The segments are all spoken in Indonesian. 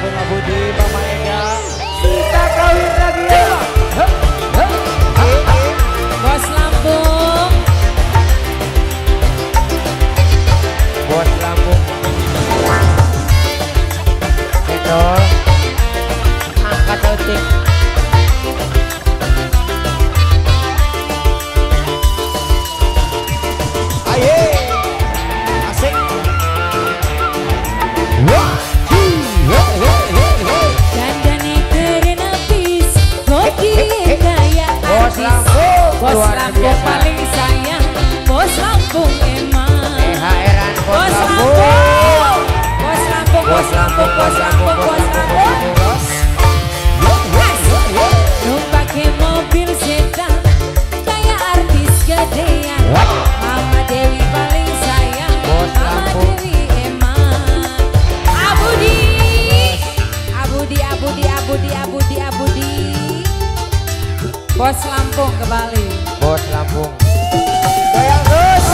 Lampung Abudi Mama Ega kita kawin lagi ya Bos Lampung. Bos Lampung itu angkat otik aye asik Dandane keren habis, hoki gaya Bos artis. Lampung Bos luar Lampung biasa. paling sayang, Bos Lampung emang. THR-an Bos Bos Lampung Lampung, Bos Lampung, Bos Lampung, Bos Lampung, Bos Lampung. Numpake mobil sedan, kayak artis gedean. Mama Dewi paling sayang, Bos Mama Lampung. Dewi emang. Abudi, Abudi, Abudi, Abudi, Abudi, Abudi. Bos Lampung kembali. Bos Lampung goyang terus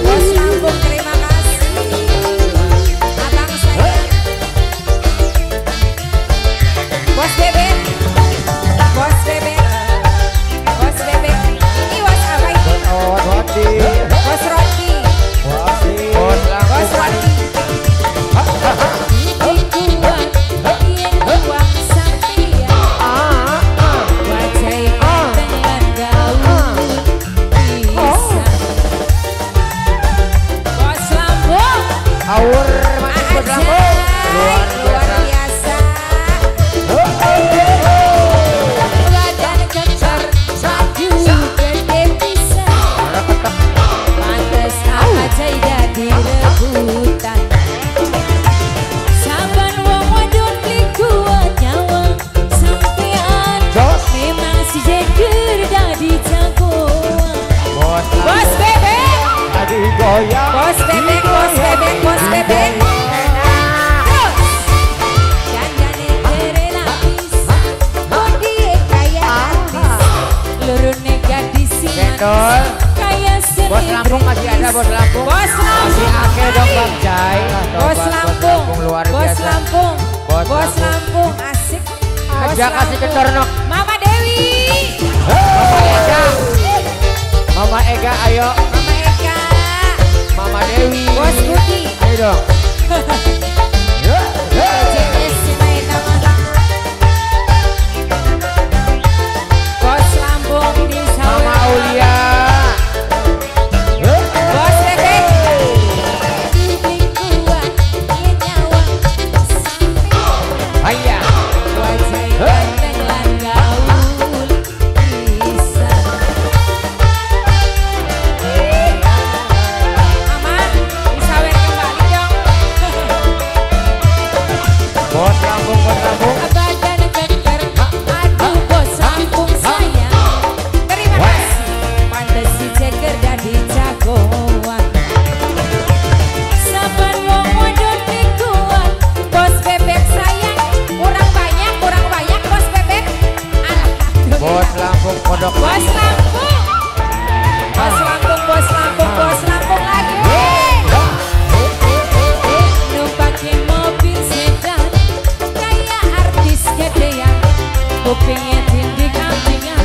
Bos Lampung terima kasih. Abang sayang. Bos Bebek. Bos Bebek. Bos Bebek. Ini bos apa ini? Bos Wadi Bos Roti. Bos Lampung Bos Roti. Gigi kuat, yen uang sampeyan. Wajah dengan gaun bisa. Bos Lampung. Aur manis Bos Lampung luar biasa Badan kecer, maju gede bisa. Pantes aja jadi rebutan. Saban wong wadon kuat nyawa sampean. Jos. Memang si jeger dadi jagoan. Bos Bos Lampung Bebek. tadi goyang Bos Bebek, Bos Bebek, Bos Bebek. Terus. Dandane keren habis, bodi kayak artis. Lurune gadis Cendol. kayak Bos Lampung masih ada Bos Lampung Bos masih Lampung. akeh dong Bang Jai Bos Lampung. luar Bos biasa Lampung. Bos Bos Lampung. Lampung asik. Bos aja kasih Lampung. kendor nok Mama Dewi. Mama Ega Mama Ega ayo Mama Eka. Mama Dewi Bos Budi. ayo dong JS main nama. Bos Lampung di sawah. Mama Aulia Bos Bebek. Bibing kuat, ia nyawa sampai. Ayah Wajah ganteng lan gaul bisa. Mama, disawer kembali dong. Bos Lampung Badan keker, aduh Bos Lampung sayang. Terima kasih, pantes si jeger dadi jagoan. Saban wong wadon kuat, Bos Bebek sayang. Kurang banyak Bos Bebek. Alhamdulillah. Bos Lampung kodok Bos Lampung. Bos Lampung, Bos Lampung, Bos Lampung lagi. Numpake mobil sedan, kayak artis gedean. Kupingnya tindik-tindingan,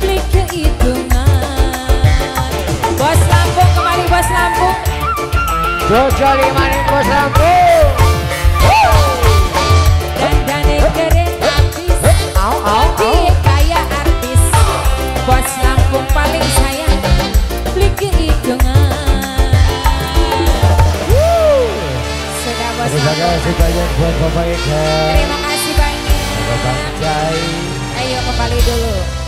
klik kehitungan. Bos Lampung kembali Bos Lampung. Jojoli maning Bos Lampung Dandane keren habis, dia kayak artis. Bos Lampung paling sayang, klik kehitungan. Sudah Bos Terima Lampung. kasih banyak buat Bapak Ega Terima kasih banyak. Bang Jai Ayo kembali dulu.